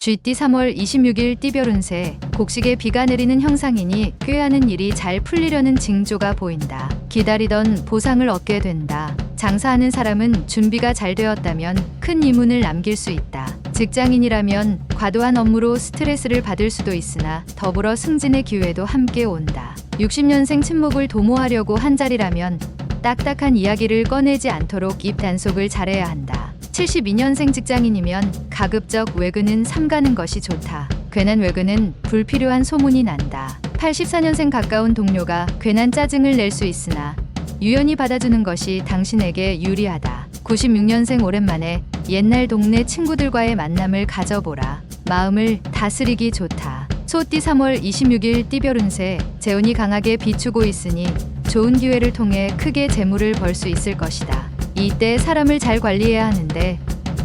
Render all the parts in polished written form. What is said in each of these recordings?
GT 3월 26일 띠별 운세, 곡식에 비가 내리는 형상이니 꾀하는 일이 잘 풀리려는 징조가 보인다. 기다리던 보상을 얻게 된다. 장사하는 사람은 준비가 잘 되었다면 큰 이문을 남길 수 있다. 직장인이라면 과도한 업무로 스트레스를 받을 수도 있으나 더불어 승진의 기회도 함께 온다. 60년생 친목을 도모하려고 한 자리라면 딱딱한 이야기를 꺼내지 않도록 입 단속을 잘해야 한다. 72년생 직장인이면 가급적 외근은 삼가는 것이 좋다. 괜한 외근은 불필요한 소문이 난다. 84년생 가까운 동료가 괜한 짜증을 낼 수 있으나 유연히 받아주는 것이 당신에게 유리하다. 96년생 오랜만에 옛날 동네 친구들과의 만남을 가져보라. 마음을 다스리기 좋다. 소띠 3월 26일 띠별 운세, 재운이 강하게 비추고 있으니 좋은 기회를 통해 크게 재물을 벌 수 있을 것이다. 이때 사람을 잘 관리해야 하는데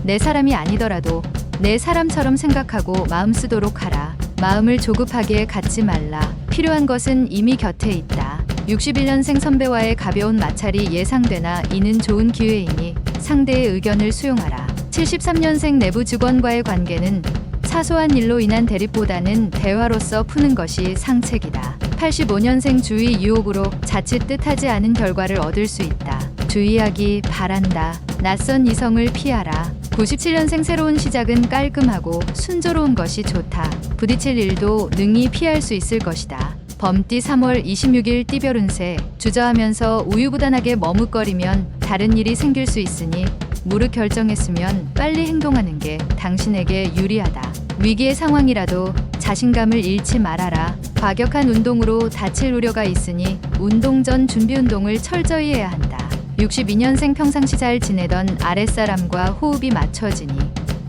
내 사람이 아니더라도 내 사람처럼 생각하고 마음 쓰도록 하라. 마음을 조급하게 갖지 말라. 필요한 것은 이미 곁에 있다. 61년생 선배와의 가벼운 마찰이 예상되나 이는 좋은 기회이니 상대의 의견을 수용하라. 73년생 내부 직원과의 관계는 사소한 일로 인한 대립보다는 대화로서 푸는 것이 상책이다. 85년생 주위 유혹으로 자칫 뜻하지 않은 결과를 얻을 수 있다. 주의하기 바란다. 낯선 이성을 피하라. 97년생 새로운 시작은 깔끔하고 순조로운 것이 좋다. 부딪힐 일도 능히 피할 수 있을 것이다. 범띠 3월 26일 띠별 운세, 주저하면서 우유부단하게 머뭇거리면 다른 일이 생길 수 있으니 무릇 결정했으면 빨리 행동하는 게 당신에게 유리하다. 위기의 상황이라도 자신감을 잃지 말아라. 과격한 운동으로 다칠 우려가 있으니 운동 전 준비 운동을 철저히 해야 한다. 62년생 평상시 잘 지내던 아랫사람과 호흡이 맞춰지니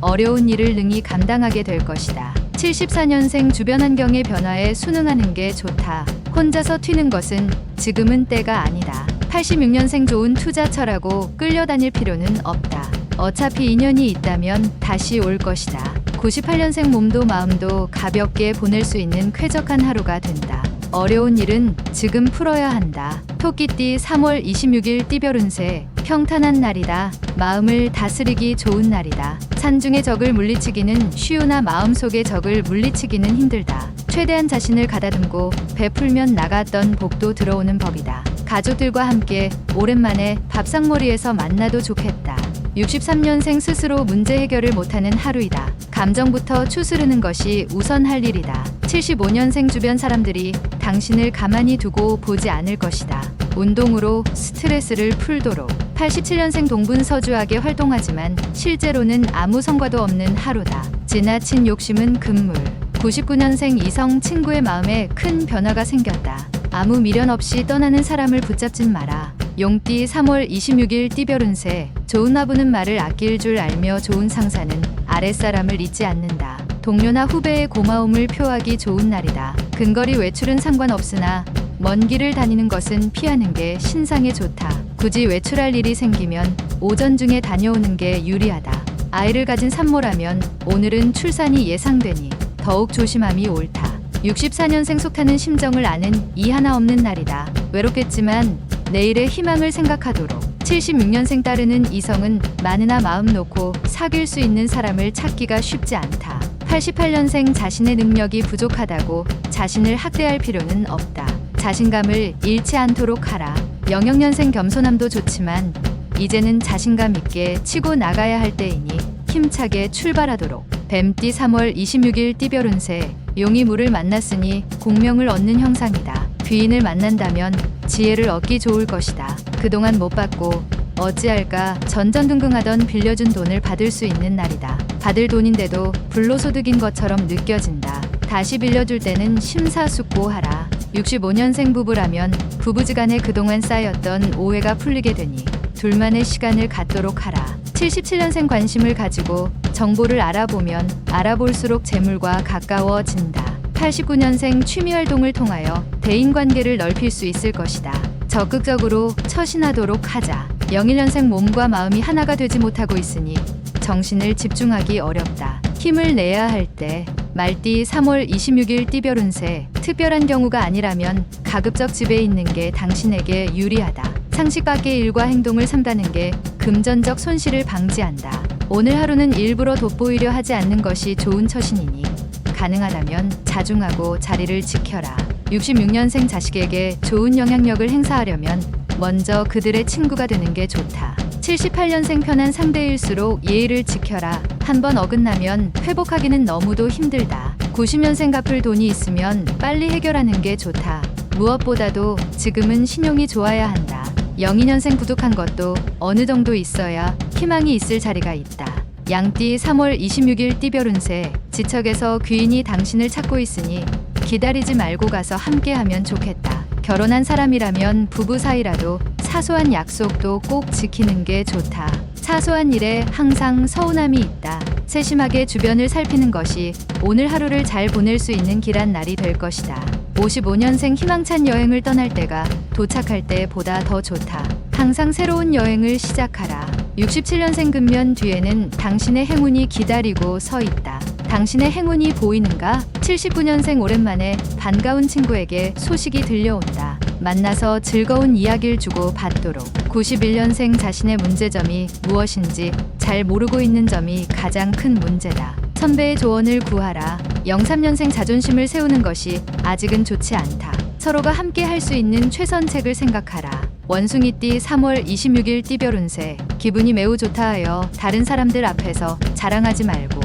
어려운 일을 능히 감당하게 될 것이다. 74년생 주변 환경의 변화에 순응하는 게 좋다. 혼자서 튀는 것은 지금은 때가 아니다. 86년생 좋은 투자처라고 끌려다닐 필요는 없다. 어차피 인연이 있다면 다시 올 것이다. 98년생 몸도 마음도 가볍게 보낼 수 있는 쾌적한 하루가 된다. 어려운 일은 지금 풀어야 한다. 토끼띠 3월 26일 띠별 운세, 평탄한 날이다. 마음을 다스리기 좋은 날이다. 산중의 적을 물리치기는 쉬우나 마음속의 적을 물리치기는 힘들다. 최대한 자신을 가다듬고 베풀면 나갔던 복도 들어오는 법이다. 가족들과 함께 오랜만에 밥상머리에서 만나도 좋겠다. 63년생 스스로 문제 해결을 못하는 하루이다. 감정부터 추스르는 것이 우선 할 일이다. 75년생 주변 사람들이 당신을 가만히 두고 보지 않을 것이다. 운동으로 스트레스를 풀도록. 87년생 동분서주하게 활동하지만 실제로는 아무 성과도 없는 하루다. 지나친 욕심은 금물. 99년생 이성 친구의 마음에 큰 변화가 생겼다. 아무 미련 없이 떠나는 사람을 붙잡진 마라. 용띠 3월 26일 띠별 운세, 좋은 화부는 말을 아낄 줄 알며 좋은 상사는 아랫사람을 잊지 않는다. 동료나 후배의 고마움을 표하기 좋은 날이다. 근거리 외출은 상관없으나 먼 길을 다니는 것은 피하는 게 신상에 좋다. 굳이 외출할 일이 생기면 오전 중에 다녀오는 게 유리하다. 아이를 가진 산모라면 오늘은 출산이 예상되니 더욱 조심함이 옳다. 64년생 속타는 심정을 아는 이 하나 없는 날이다. 외롭겠지만 내일의 희망을 생각하도록. 76년생 따르는 이성은 많으나 마음 놓고 사귈 수 있는 사람을 찾기가 쉽지 않다. 88년생 자신의 능력이 부족하다고 자신을 학대할 필요는 없다. 자신감을 잃지 않도록 하라. 00년생 겸손함도 좋지만 이제는 자신감 있게 치고 나가야 할 때이니 힘차게 출발하도록. 뱀띠 3월 26일 띠별 운세, 용이 물을 만났으니 공명을 얻는 형상이다. 귀인을 만난다면 지혜를 얻기 좋을 것이다. 그동안 못 받고 어찌할까 전전긍긍하던 빌려준 돈을 받을 수 있는 날이다. 받을 돈인데도 불로소득인 것처럼 느껴진다. 다시 빌려줄 때는 심사숙고하라. 65년생 부부라면 부부지간에 그동안 쌓였던 오해가 풀리게 되니 둘만의 시간을 갖도록 하라. 77년생 관심을 가지고 정보를 알아보면 알아볼수록 재물과 가까워진다. 89년생 취미활동을 통하여 대인관계를 넓힐 수 있을 것이다. 적극적으로 처신하도록 하자. 01년생 몸과 마음이 하나가 되지 못하고 있으니 정신을 집중하기 어렵다. 힘을 내야 할 때. 말띠 3월 26일 띠별 운세, 특별한 경우가 아니라면 가급적 집에 있는 게 당신에게 유리하다. 상식 밖의 일과 행동을 삼다는 게 금전적 손실을 방지한다. 오늘 하루는 일부러 돋보이려 하지 않는 것이 좋은 처신이니 가능하다면 자중하고 자리를 지켜라. 66년생 자식에게 좋은 영향력을 행사하려면 먼저 그들의 친구가 되는 게 좋다. 78년생 편한 상대일수록 예의를 지켜라. 한번 어긋나면 회복하기는 너무도 힘들다. 90년생 갚을 돈이 있으면 빨리 해결하는 게 좋다. 무엇보다도 지금은 신용이 좋아야 한다. 02년생 부족한 것도 어느 정도 있어야 희망이 있을 자리가 있다. 양띠 3월 26일 띠별 운세. 지척에서 귀인이 당신을 찾고 있으니 기다리지 말고 가서 함께하면 좋겠다. 결혼한 사람이라면 부부 사이라도 사소한 약속도 꼭 지키는 게 좋다. 사소한 일에 항상 서운함이 있다. 세심하게 주변을 살피는 것이 오늘 하루를 잘 보낼 수 있는 길한 날이 될 것이다. 55년생 희망찬 여행을 떠날 때가 도착할 때보다 더 좋다. 항상 새로운 여행을 시작하라. 67년생 금년 뒤에는 당신의 행운이 기다리고 서 있다. 당신의 행운이 보이는가? 79년생 오랜만에 반가운 친구에게 소식이 들려온다. 만나서 즐거운 이야기를 주고 받도록. 91년생 자신의 문제점이 무엇인지 잘 모르고 있는 점이 가장 큰 문제다. 선배의 조언을 구하라. 03년생 자존심을 세우는 것이 아직은 좋지 않다. 서로가 함께 할 수 있는 최선책을 생각하라. 원숭이띠 3월 26일 띠별 운세. 기분이 매우 좋다 하여 다른 사람들 앞에서 자랑하지 말고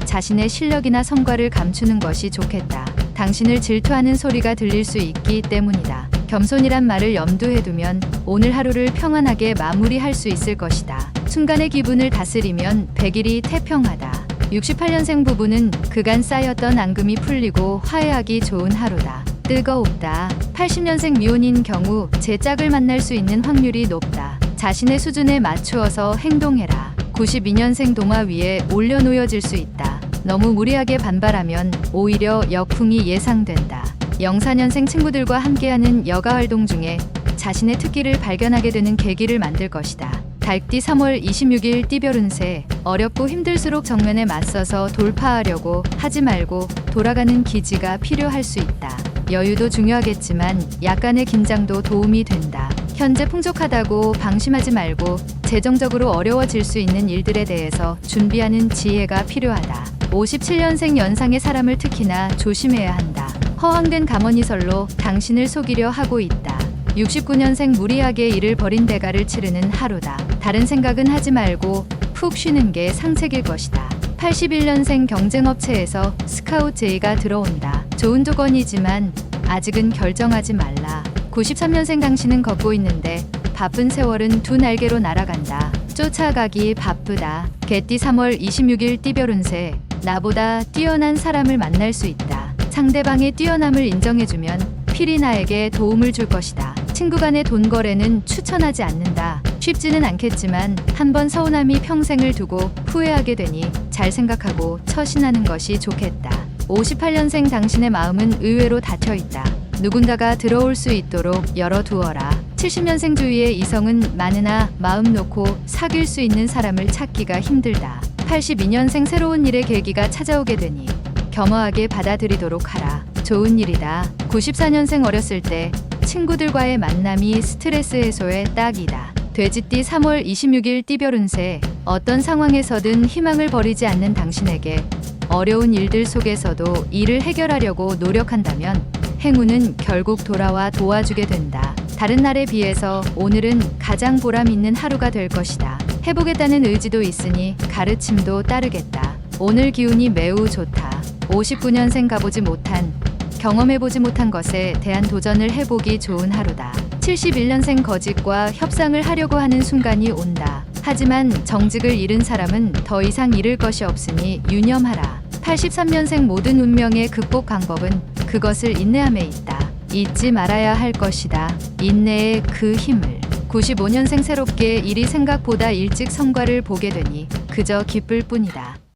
자신의 실력이나 성과를 감추는 것이 좋겠다. 당신을 질투하는 소리가 들릴 수 있기 때문이다. 겸손이란 말을 염두에 두면 오늘 하루를 평안하게 마무리할 수 있을 것이다. 순간의 기분을 다스리면 100일이 태평하다. 68년생 부부는 그간 쌓였던 앙금이 풀리고 화해하기 좋은 하루다. 뜨거웁다. 80년생 미혼인 경우 제 짝을 만날 수 있는 확률이 높다. 자신의 수준에 맞추어서 행동해라. 92년생 동화 위에 올려놓여질 수 있다. 너무 무리하게 반발하면 오히려 역풍이 예상된다. 04년생 친구들과 함께하는 여가 활동 중에 자신의 특기를 발견하게 되는 계기를 만들 것이다. 달띠 3월 26일 띠별 운세. 어렵고 힘들수록 정면에 맞서서 돌파하려고 하지 말고 돌아가는 기지가 필요할 수 있다. 여유도 중요하겠지만 약간의 긴장도 도움이 된다. 현재 풍족하다고 방심하지 말고 재정적으로 어려워질 수 있는 일들에 대해서 준비하는 지혜가 필요하다. 57년생 연상의 사람을 특히나 조심해야 한다. 허황된 감언이설로 당신을 속이려 하고 있다. 69년생 무리하게 일을 벌인 대가를 치르는 하루다. 다른 생각은 하지 말고 푹 쉬는 게 상책일 것이다. 81년생 경쟁업체에서 스카우트 제의가 들어온다. 좋은 조건이지만 아직은 결정하지 말라. 93년생 당신은 걷고 있는데 바쁜 세월은 두 날개로 날아간다. 쫓아가기 바쁘다. 개띠 3월 26일 띠별 운세. 나보다 뛰어난 사람을 만날 수 있다. 상대방의 뛰어남을 인정해주면 필히 나에게 도움을 줄 것이다. 친구 간의 돈 거래는 추천하지 않는다. 쉽지는 않겠지만 한번 서운함이 평생을 두고 후회하게 되니 잘 생각하고 처신하는 것이 좋겠다. 58년생 당신의 마음은 의외로 닫혀있다. 누군가가 들어올 수 있도록 열어두어라. 70년생 주위의 이성은 많으나 마음 놓고 사귈 수 있는 사람을 찾기가 힘들다. 82년생 새로운 일의 계기가 찾아오게 되니 겸허하게 받아들이도록 하라. 좋은 일이다. 94년생 어렸을 때 친구들과의 만남이 스트레스 해소에 딱이다. 돼지띠 3월 26일 띠별 운세. 어떤 상황에서든 희망을 버리지 않는 당신에게 어려운 일들 속에서도 이를 해결하려고 노력한다면 행운은 결국 돌아와 도와주게 된다. 다른 날에 비해서 오늘은 가장 보람 있는 하루가 될 것이다. 해보겠다는 의지도 있으니 가르침도 따르겠다. 오늘 기운이 매우 좋다. 59년생 가보지 못한, 경험해보지 못한 것에 대한 도전을 해보기 좋은 하루다. 71년생 거짓과 협상을 하려고 하는 순간이 온다. 하지만 정직을 잃은 사람은 더 이상 잃을 것이 없으니 유념하라. 83년생 모든 운명의 극복 방법은 그것을 인내함에 있다. 잊지 말아야 할 것이다. 인내의 그 힘을. 95년생 새롭게 일이 생각보다 일찍 성과를 보게 되니 그저 기쁠 뿐이다.